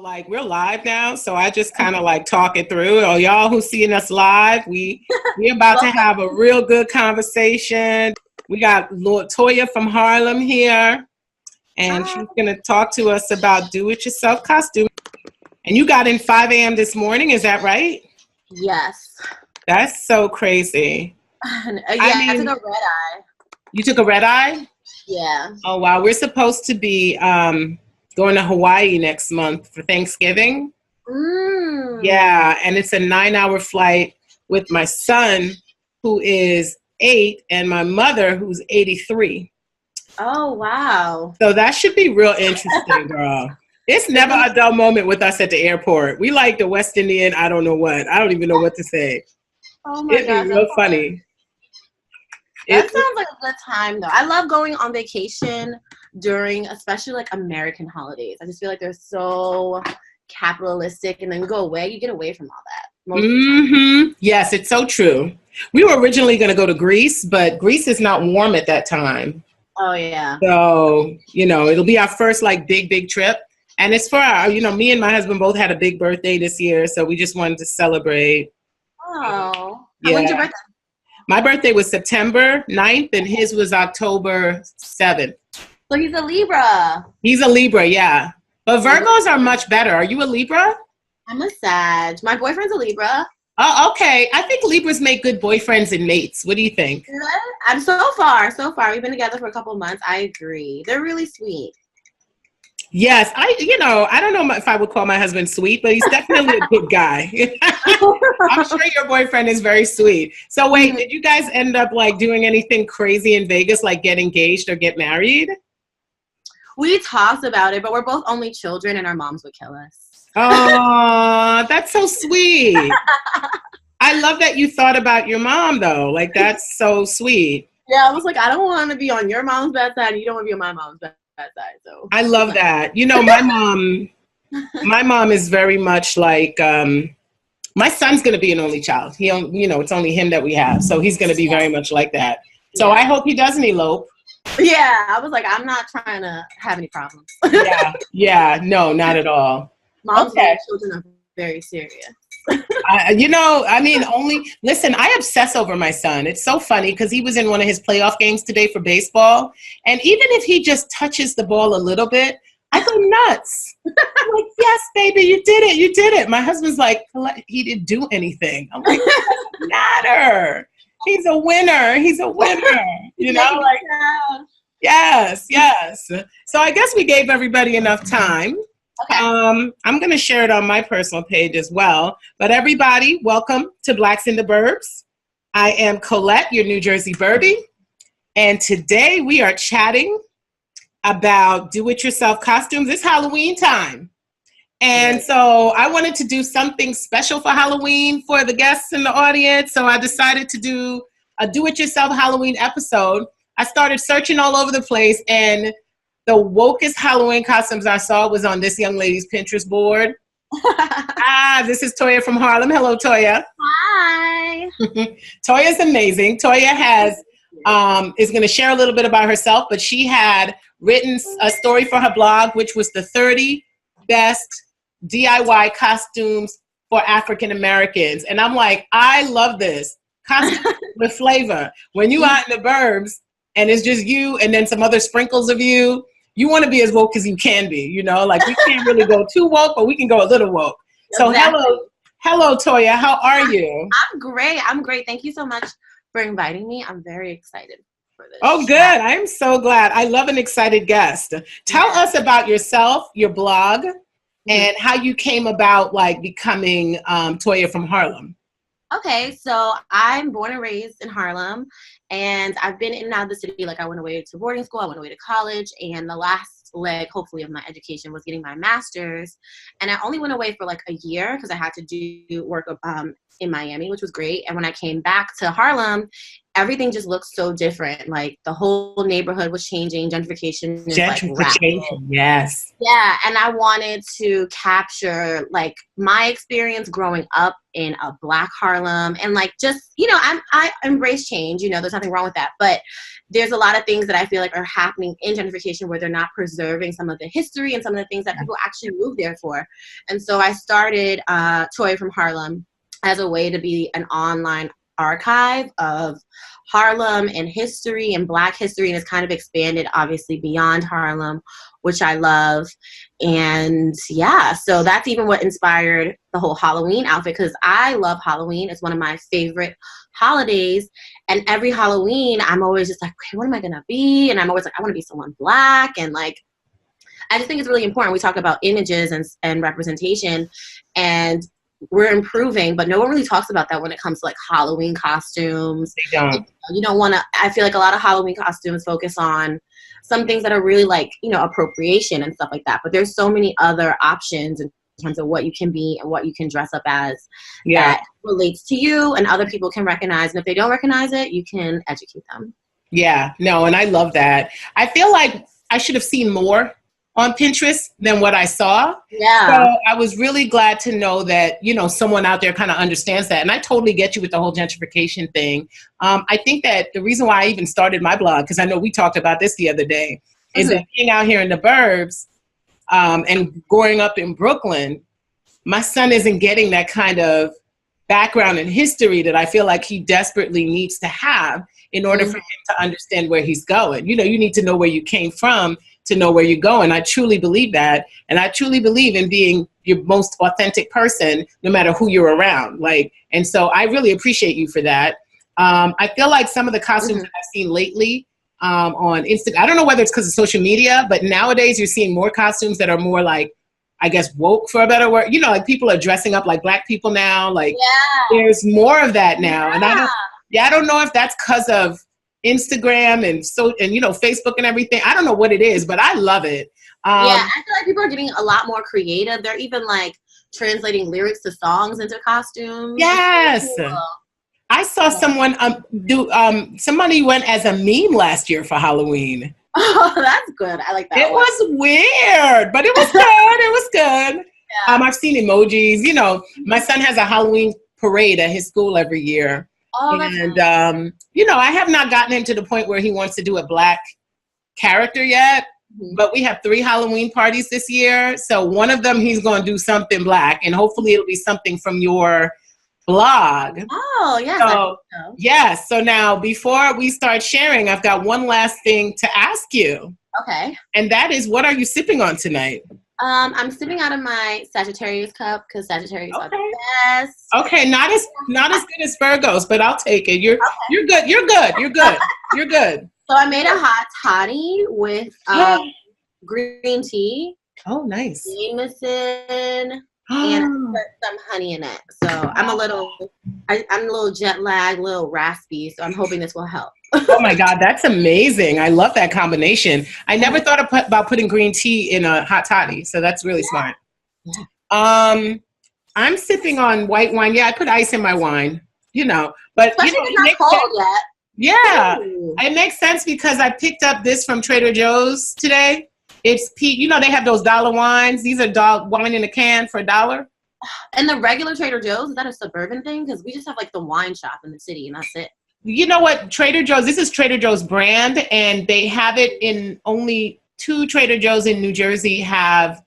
Like we're live now, so I just kind of like talk it through. Oh, y'all who seeing us live, we about to have a real good conversation. We got Lord Toya from Harlem here, and she's gonna talk to us about do-it-yourself costume. And you got in 5 a.m. this morning, is that right? Yes. That's so crazy. I took a red eye. You took a red eye? Yeah. Oh wow, we're supposed to be going to Hawaii next month for Thanksgiving. Yeah, and it's a 9-hour flight with my son, who is 8, and my mother, who's 83. Oh, wow. So that should be real interesting, girl. It's never a dull moment with us at the airport. We like the West Indian, I don't know what. I don't even know what to say. Oh my gosh. It'd be real funny. That sounds like a good time, though. I love going on vacation during, especially like American holidays. I just feel like they're so capitalistic, and then you go away, you get away from all that. Most of the time. Yes, it's so true. We were originally going to go to Greece, but Greece is not warm at that time. Oh, yeah. So, it'll be our first like big trip. And it's for our, me and my husband both had a big birthday this year. So we just wanted to celebrate. Oh. Yeah. When's your birthday? My birthday was September 9th and his was October 7th. So he's a Libra. He's a Libra, yeah. But Virgos are much better. Are you a Libra? I'm a Sag. My boyfriend's a Libra. Oh, okay. I think Libras make good boyfriends and mates. What do you think? I'm so far. We've been together for a couple of months. I agree. They're really sweet. Yes, I don't know if I would call my husband sweet, but he's definitely a good guy. I'm sure your boyfriend is very sweet. So wait, did you guys end up like doing anything crazy in Vegas, like get engaged or get married? We talked about it, but we're both only children and our moms would kill us. Oh, that's so sweet. I love that you thought about your mom though. Like that's so sweet. Yeah, I was like, I don't want to be on your mom's bad side, and you don't want to be on my mom's bad side. So I love that. My mom is very much like my son's going to be an only child. It's only him that we have, so he's going to be very much like that. So I hope he doesn't elope. Yeah, I was like, I'm not trying to have any problems. Yeah, no, not at all. Moms and children are very serious. Listen, I obsess over my son. It's so funny because he was in one of his playoff games today for baseball. And even if he just touches the ball a little bit, I go nuts. I'm like, yes, baby, you did it. My husband's like, he didn't do anything. I'm like, it doesn't matter. He's a winner. Like, yes. So I guess we gave everybody enough time. Okay. I'm going to share it on my personal page as well. But everybody, welcome to Blacks in the Burbs. I am Colette, your New Jersey Burbie. And today we are chatting about do-it-yourself costumes. It's Halloween time. And so I wanted to do something special for Halloween for the guests in the audience. So I decided to do a do-it-yourself Halloween episode. I started searching all over the place, and the wokest Halloween costumes I saw was on this young lady's Pinterest board. This is Toya from Harlem. Hello, Toya. Hi. Toya's amazing. Toya is going to share a little bit about herself, but she had written a story for her blog, which was the 30 best DIY costumes for African Americans. And I'm like, I love this. Costumes with flavor. When you out in the burbs and it's just you and then some other sprinkles of you, you want to be as woke as you can be, like we can't really go too woke, but we can go a little woke. So hello, Toya. How are you? I'm great. Thank you so much for inviting me. I'm very excited for this. Oh, good. I'm so glad. I love an excited guest. Tell us about yourself, your blog, and how you came about like becoming Toya from Harlem. Okay, so I'm born and raised in Harlem, and I've been in and out of the city. Like I went away to boarding school, I went away to college, and the last leg, hopefully, of my education was getting my master's. And I only went away for like a year because I had to do work in Miami, which was great. And when I came back to Harlem, everything just looks so different. Like the whole neighborhood was changing. Gentrification is like rapid. Gentrification, yes. Yeah, and I wanted to capture like my experience growing up in a Black Harlem, and like just, you know, I embrace change. You know, there's nothing wrong with that, but there's a lot of things that I feel like are happening in gentrification where they're not preserving some of the history and some of the things that people actually moved there for. And so I started Toya from Harlem as a way to be an online archive of Harlem and history and Black history, and it's kind of expanded obviously beyond Harlem, which I love. And yeah, so that's even what inspired the whole Halloween outfit, because I love Halloween. It's one of my favorite holidays, and every Halloween I'm always just like, okay, what am I gonna be? And I'm always like, I want to be someone Black. And like, I just think it's really important. We talk about images and representation, and we're improving, but no one really talks about that when it comes to like Halloween costumes. They don't. You don't want to, I feel like a lot of Halloween costumes focus on some things that are really like, you know, appropriation and stuff like that. But there's so many other options in terms of what you can be and what you can dress up as that relates to you and other people can recognize. And if they don't recognize it, you can educate them. Yeah, no, and I love that. I feel like I should have seen more on Pinterest than what I saw. Yeah. So I was really glad to know that, you know, someone out there kind of understands that. And I totally get you with the whole gentrification thing. I think that the reason why I even started my blog, because I know we talked about this the other day, is that being out here in the burbs and growing up in Brooklyn, my son isn't getting that kind of background and history that I feel like he desperately needs to have in order for him to understand where he's going. You know, you need to know where you came from to know where you're going. I truly believe that. And I truly believe in being your most authentic person, no matter who you're around. Like, and so I really appreciate you for that. I feel like some of the costumes that I've seen lately on Instagram, I don't know whether it's because of social media, but nowadays you're seeing more costumes that are more like, I guess, woke, for a better word. You know, like people are dressing up like Black people now. Like there's more of that now. And I don't know if that's because of Instagram and you know, Facebook and everything. I don't know what it is, but I love it. I feel like people are getting a lot more creative. They're even like translating lyrics to songs into costumes. Yes. Cool. I saw someone somebody went as a meme last year for Halloween. Oh, that's good. I like that. It was weird, but it was good. It was good. Yeah. I've seen emojis. You know, my son has a Halloween parade at his school every year. Oh, and nice. You know, I have not gotten him to the point where he wants to do a Black character yet, but we have 3 Halloween parties this year. So one of them he's going to do something Black, and hopefully it'll be something from your blog. Oh, yes. So, yes. So now before we start sharing, I've got one last thing to ask you. Okay. And that is, what are you sipping on tonight? I'm sipping out of my Sagittarius cup because Sagittarius are the best. Okay, not as good as Virgos, but I'll take it. You're good. You're good. You're good. You're good. So I made a hot toddy with green tea. Oh, nice. Jameson, and put some honey in it. So I'm a little jet lagged, a little raspy. So I'm hoping this will help. Oh my God, that's amazing. I love that combination. I never thought about putting green tea in a hot toddy, so that's really smart. I'm sipping on white wine. Yeah, I put ice in my wine, you know. But especially you know, it's not cold yet. Yeah, Ooh. It makes sense because I picked up this from Trader Joe's today. It's peach. You know, they have those dollar wines. These are wine in a can for $1. And the regular Trader Joe's, is that a suburban thing? Because we just have like the wine shop in the city, and that's it. You know what? Trader Joe's, this is Trader Joe's brand, and they have it in only 2 Trader Joe's in New Jersey have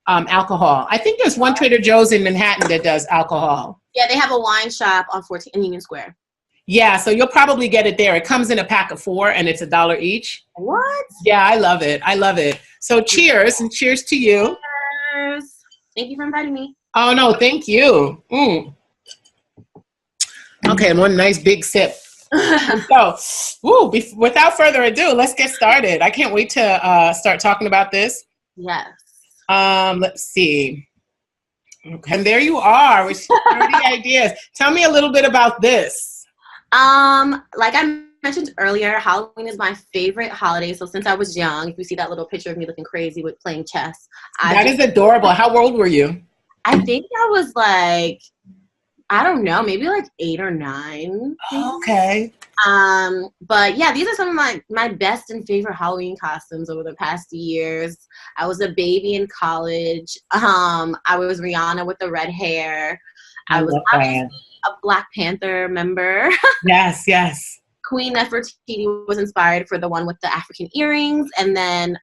alcohol. I think there's one Trader Joe's in Manhattan that does alcohol. Yeah, they have a wine shop on 14th in Union Square. Yeah, so you'll probably get it there. It comes in a pack of 4, and it's $1 each. What? Yeah, I love it. I love it. So cheers, and cheers to you. Cheers. Thank you for inviting me. Oh, no, thank you. Okay, one nice big sip. So, without further ado, let's get started. I can't wait to start talking about this. Yes. Let's see. Okay, and there you are with 30 ideas. Tell me a little bit about this. Like I mentioned earlier, Halloween is my favorite holiday. So since I was young, if you see that little picture of me looking crazy with playing chess. That is adorable. How old were you? I think I was like, I don't know, maybe like 8 or 9. Okay. But yeah, these are some of my best and favorite Halloween costumes over the past years. I was a baby in college. I was Rihanna with the red hair. I I was love obviously that. a Black Panther member. Yes, yes. Queen Nefertiti was inspired for the one with the African earrings, and then,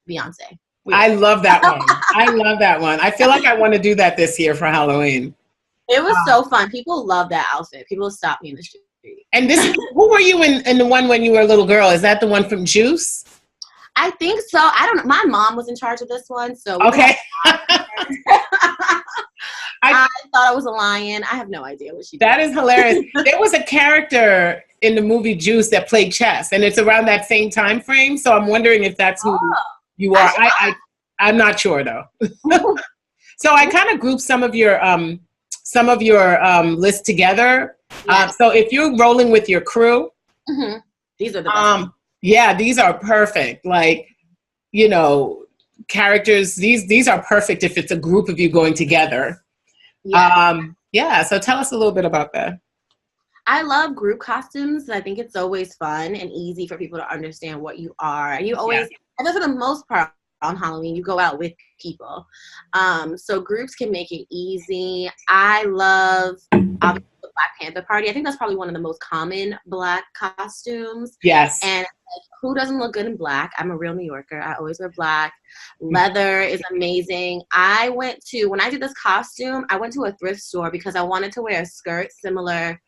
Beyonce. I love that one. I love that one. I feel like I want to do that this year for Halloween. It was so fun. People love that outfit. People stop me in the street. And this, who were you in the one when you were a little girl? Is that the one from Juice? I think so. I don't know. My mom was in charge of this one, so Okay. I thought I was a lion. I have no idea what she did. That is hilarious. There was a character in the movie Juice that played chess, and it's around that same time frame. So I'm wondering if that's who you are. I'm not sure though. So I kind of grouped some of your lists together. Yes. So if you're rolling with your crew, these are the best. Yeah, these are perfect. Like, characters. These are perfect if it's a group of you going together. Yeah. So tell us a little bit about that. I love group costumes. I think it's always fun and easy for people to understand what you are. And you always, I guess for the most part on Halloween, you go out with people. So groups can make it easy. I love the Black Panther party. I think that's probably one of the most common Black costumes. Yes. And who doesn't look good in black? I'm a real New Yorker. I always wear black. Leather is amazing. When I did this costume, I went to a thrift store because I wanted to wear a skirt similar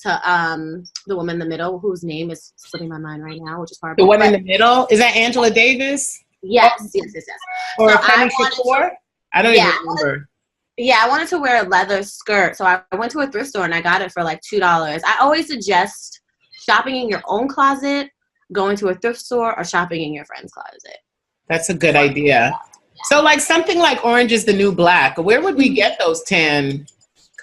to the woman in the middle, whose name is slipping my mind right now, which is the one in the middle. Is that Angela Davis? Yes. Or Penny Shakur? I don't even remember. I wanted to wear a leather skirt, so I went to a thrift store and I got it for like $2. I always suggest shopping in your own closet, going to a thrift store, or shopping in your friend's closet. That's a good idea. So like something like Orange is the New Black, where would we get those tan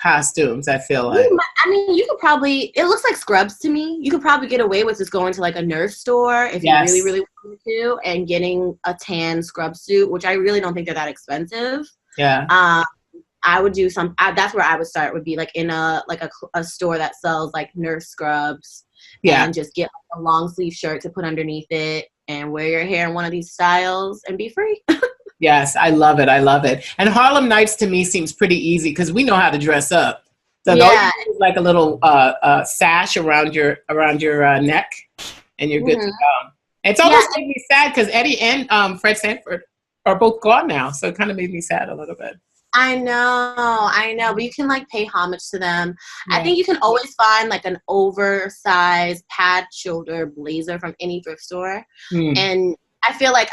costumes? I feel like. I mean, you could probably, it looks like scrubs to me. You could probably get away with just going to like a nurse store if you really, really wanted to, and getting a tan scrub suit, which I really don't think they're that expensive. Yeah. I would do that's where I would start, would be like in a store that sells like nurse scrubs. Yeah. And just get a long sleeve shirt to put underneath it and wear your hair in one of these styles and be free. Yes, I love it. I love it. And Harlem Nights to me seems pretty easy because we know how to dress up. So you do like a little sash around your neck, and you're good to go. It's almost made me sad because Eddie and Fred Sanford are both gone now, so it kind of made me sad a little bit. I know, but you can like pay homage to them. Yeah. I think you can always find like an oversized pad shoulder blazer from any thrift store. And I feel like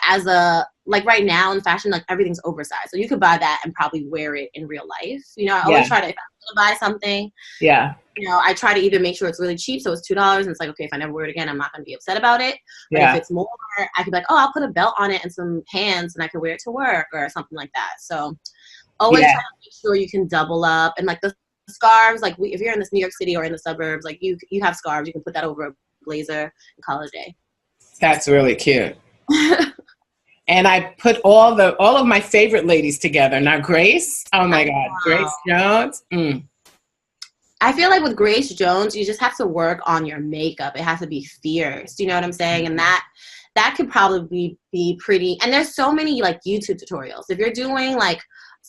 right now in fashion, like everything's oversized. So you could buy that and probably wear it in real life. I always try to, if I'm going to buy something, I try to either make sure it's really cheap. So it's $2 and it's like, okay, if I never wear it again, I'm not going to be upset about it. But if it's more, I could be like, oh, I'll put a belt on it and some pants and I can wear it to work or something like that. So always try to make sure you can double up. And like the scarves, like if you're in this New York City or in the suburbs, like you have scarves, you can put that over a blazer in college day. That's really cute. And I put all of my favorite ladies together. Now Grace, oh my God, Grace Jones. I feel like with Grace Jones, you just have to work on your makeup. It has to be fierce. Do you know what I'm saying? And that could probably be pretty. And there's so many like YouTube tutorials. If you're doing like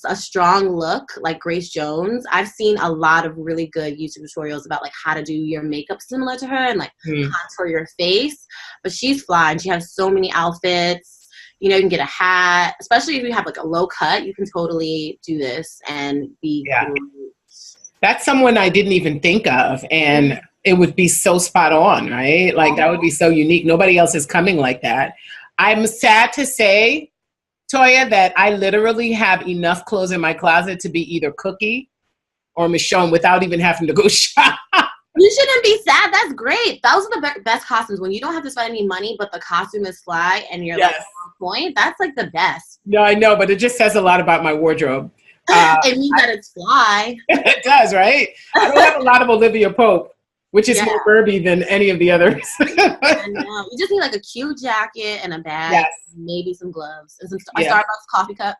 a strong look like Grace Jones, I've seen a lot of really good YouTube tutorials about like how to do your makeup similar to her and like contour your face. But she's fly and she has so many outfits. You can get a hat, especially if you have like a low cut, you can totally do this and be cool. That's someone I didn't even think of, and it would be so spot on, right? Like that would be so unique. Nobody else is coming like that. I'm sad to say, Toya, that I literally have enough clothes in my closet to be either Cookie or Michonne without even having to go shop. You shouldn't be sad. That's great. Those are the best costumes when you don't have to spend any money, but the costume is fly and you're like on point. That's like the best. No, I know, but it just says a lot about my wardrobe. It means that it's fly. It does, right? I don't have a lot of Olivia Pope, which is more Burby than any of the others. I know. You just need like a cute jacket and a bag, maybe some gloves, and some a Starbucks coffee cup.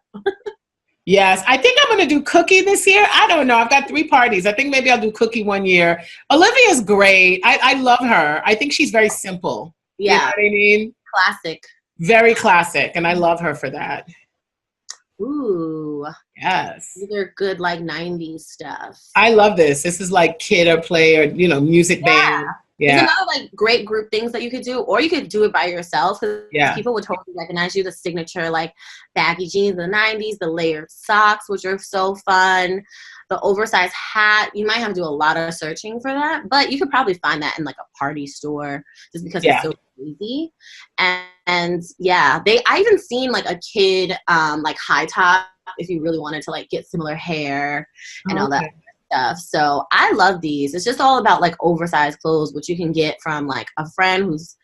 Yes, I think I'm going to do Cookie this year. I don't know. I've got 3 parties. I think maybe I'll do Cookie one year. Olivia's great. I love her. I think she's very simple. You know Yeah, what I mean? classic. Very classic, and I love her for that. Ooh, Yes. these are good like 90s stuff. I love this. This is like kid or play or, music band. There's Yeah. another like great group things that you could do, or you could do it by yourself because Yeah. people would totally recognize you. The signature like baggy jeans in the 90s, the layered socks, which are so fun, the oversized hat. You might have to do a lot of searching for that, but you could probably find that in like a party store just because it's Yeah. so easy. And yeah, I even seen like a kid like high top if you really wanted to like get similar hair and all that stuff. So I love these. It's just all about like oversized clothes, which you can get from like a friend who's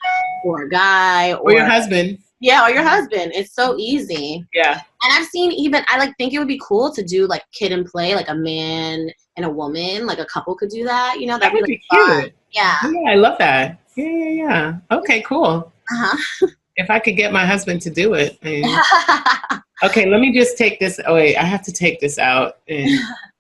or a guy Or your husband. Yeah, or your husband. It's so easy. Yeah. And I've seen even I like think it would be cool to do like kid and play, like a man and a woman, like a couple could do that. That would be fun. cute. Yeah. Yeah, I love that. Yeah. Okay, cool. If I could get my husband to do it. Okay, let me just take this. Oh, wait, I have to take this out.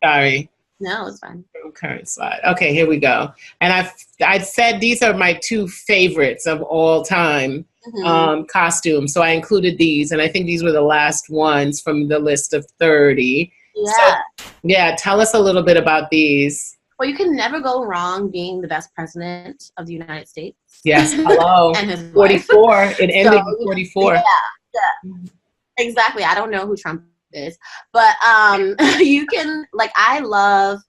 Sorry. No, it's fine. Current slide. Okay, here we go. And I said these are my 2 favorites of all time costumes. So I included these, and I think these were the last ones from the list of 30. Yeah. So, yeah, tell us a little bit about these. Well, you can never go wrong being the best president of the United States. Yes, hello. And his 44. Wife. It ended in 44. Yeah. Exactly. I don't know who Trump is, but you can like. I love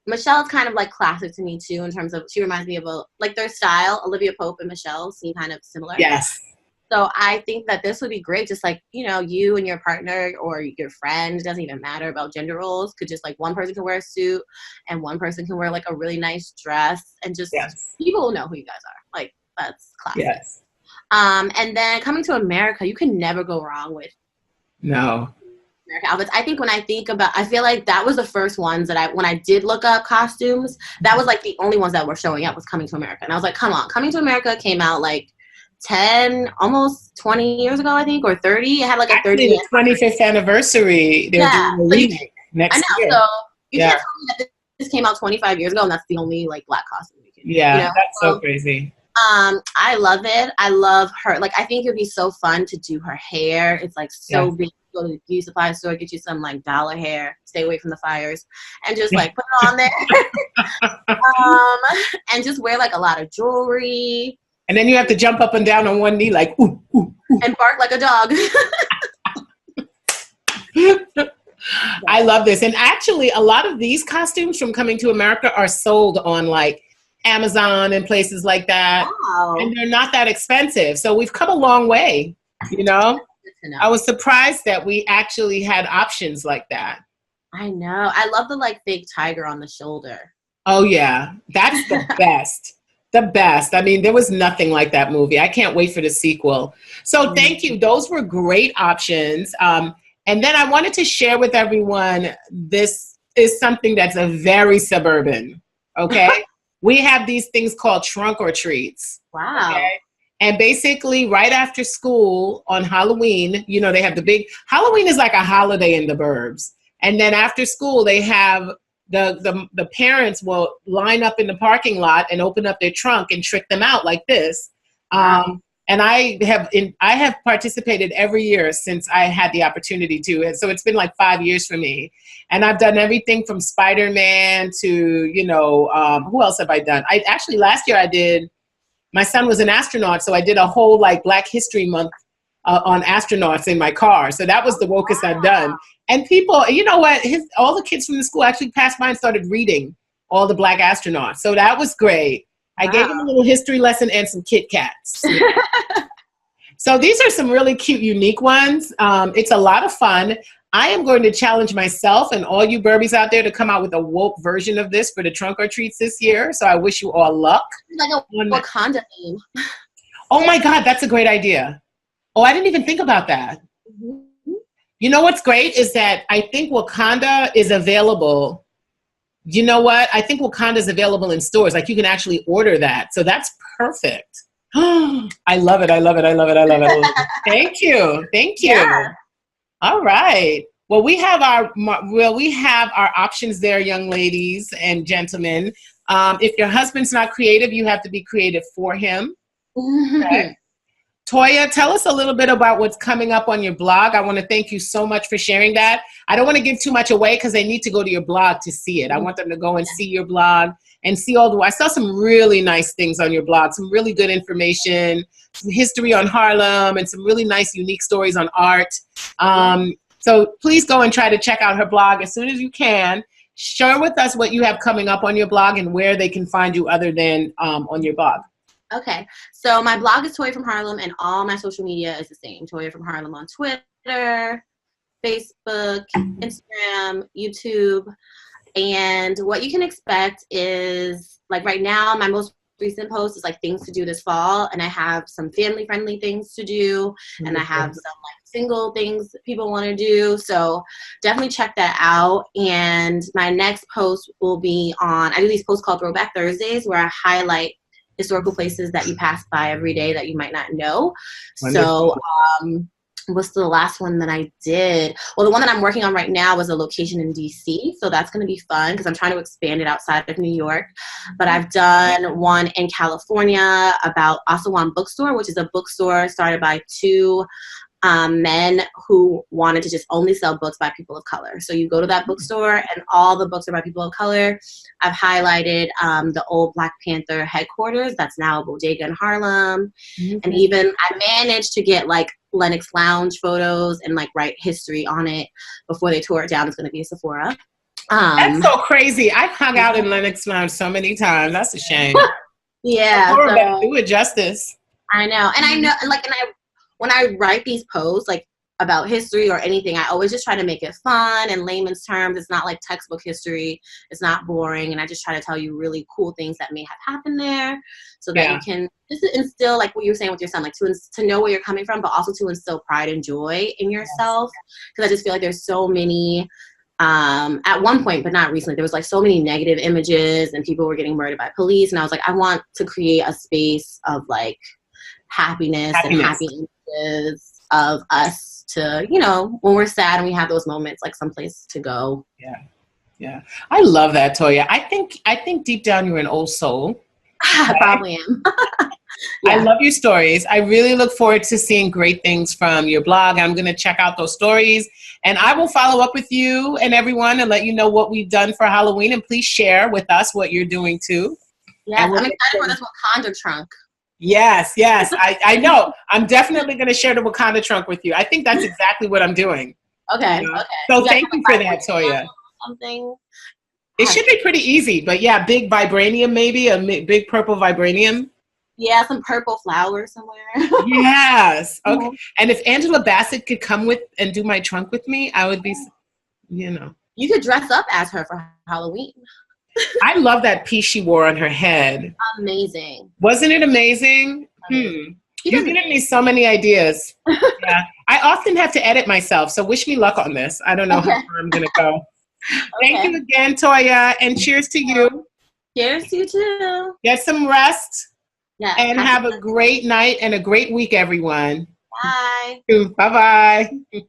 Michelle's kind of like classic to me too in terms of she reminds me of like their style. Olivia Pope and Michelle seem kind of similar. Yes. So I think that this would be great. Just like, you and your partner or your friend, it doesn't even matter about gender roles. Could just like one person can wear a suit and one person can wear like a really nice dress and just people will know who you guys are. Like that's classic. Yes. And then coming to America, you can never go wrong with No. American outfits. I think when I feel like that was the first ones that when I did look up costumes, that was like the only ones that were showing up was Coming to America. And I was like, come on, Coming to America came out like 10, almost 20 years ago, I think, or 30. It had like a 30 the 25th anniversary. They're doing a remake next year. So you can't tell me that this came out 25 years ago and that's the only like black costume you can do. That's so crazy. I love it. I love her. Like, I think it would be so fun to do her hair. It's like so big. Go to the beauty supply store, get you some like dollar hair, stay away from the fires, and just like put it on there. And just wear like a lot of jewelry. And then you have to jump up and down on one knee like, ooh, ooh, ooh. And bark like a dog. I love this. And actually, a lot of these costumes from Coming to America are sold on like Amazon and places like that. Wow. And they're not that expensive. So we've come a long way, I was surprised that we actually had options like that. I know. I love the like fake tiger on the shoulder. Oh, yeah. That's the best. The best. I mean, there was nothing like that movie. I can't wait for the sequel. So thank you. Those were great options. And then I wanted to share with everyone, this is something that's a very suburban, okay? We have these things called trunk or treats. Wow. Okay? And basically right after school on Halloween, they have Halloween is like a holiday in the burbs. And then after school, they have the parents will line up in the parking lot and open up their trunk and trick them out like this. And I have participated every year since I had the opportunity to. And so it's been like 5 years for me. And I've done everything from Spider-Man to, who else have I done? Last year my son was an astronaut. So I did a whole like Black History Month on astronauts in my car. So that was the wokest I've done. And people, you know what? All the kids from the school actually passed by and started reading all the Black astronauts. So that was great. I gave them a little history lesson and some Kit Kats. So these are some really cute, unique ones. It's a lot of fun. I am going to challenge myself and all you Burbies out there to come out with a woke version of this for the trunk or treats this year. So I wish you all luck. Like a Wakanda theme. Oh my God, that's a great idea. Oh, I didn't even think about that. Mm-hmm. You know what's great is that I think Wakanda is available. You know what? I think Wakanda is available in stores. Like you can actually order that. So that's perfect. I love it. I love it. I love it. I love it. I love it. Thank you. Thank you. Yeah. All right. Well, we have our options there, young ladies and gentlemen. If your husband's not creative, you have to be creative for him. Okay. Toya, tell us a little bit about what's coming up on your blog. I want to thank you so much for sharing that. I don't want to give too much away because they need to go to your blog to see it. I want them to go and see your blog and see I saw some really nice things on your blog, some really good information, some history on Harlem, and some really nice, unique stories on art. So please go and try to check out her blog as soon as you can. Share with us what you have coming up on your blog and where they can find you other than on your blog. Okay, so my blog is Toya from Harlem, and all my social media is the same. Toya from Harlem on Twitter, Facebook, Instagram, YouTube. And what you can expect is, like right now, my most recent post is like things to do this fall, and I have some family-friendly things to do, and I have some like single things that people want to do. So definitely check that out. And my next post will be I do these posts called Throwback Thursdays, where I highlight historical places that you pass by every day that you might not know. Wonderful. So what's the last one that I did? Well, the one that I'm working on right now was a location in DC. So that's going to be fun because I'm trying to expand it outside of New York. But I've done one in California about Asawan Bookstore, which is a bookstore started by two men who wanted to just only sell books by people of color. So you go to that bookstore and all the books are by people of color. I've highlighted the old Black Panther headquarters. That's now a bodega in Harlem. And even I managed to get like Lenox Lounge photos and like write history on it before they tore it down. It's going to be a Sephora. That's so crazy. I've hung out in Lenox Lounge so many times. That's a shame. Yeah. Sephora better do it justice. I know. And I know, like, when I write these posts, like about history or anything, I always just try to make it fun and layman's terms. It's not like textbook history. It's not boring. And I just try to tell you really cool things that may have happened there so that you can just instill, like what you were saying with your son, like to know where you're coming from, but also to instill pride and joy in yourself. Because I just feel like there's so many, at one point, but not recently, there was like so many negative images and people were getting murdered by police. And I was like, I want to create a space of like happiness. And happy images of us to, you know, when we're sad and we have those moments, like someplace to go. Yeah. I love that, Toya. I think deep down you're an old soul. I probably am. I love your stories. I really look forward to seeing great things from your blog. I'm going to check out those stories and I will follow up with you and everyone and let you know what we've done for Halloween. And please share with us what you're doing too. Yes, I'm excited for this Wakanda trunk. Yes. I know. I'm definitely going to share the Wakanda trunk with you. I think that's exactly what I'm doing. Okay. So thank you for that, Toya. Something. It should be pretty easy, but yeah, big vibranium, maybe a big purple vibranium. Yeah, some purple flowers somewhere. Yes. Okay. And if Angela Bassett could come with and do my trunk with me, I would be, you know. You could dress up as her for Halloween. I love that piece she wore on her head. Amazing. Wasn't it amazing? You've given me so many ideas. Yeah. I often have to edit myself, so wish me luck on this. I don't know how far I'm going to go. Thank you again, Toya, and cheers to you. Cheers to you too. Get some rest. Yeah. And have a great night and a great week, everyone. Bye. Bye-bye.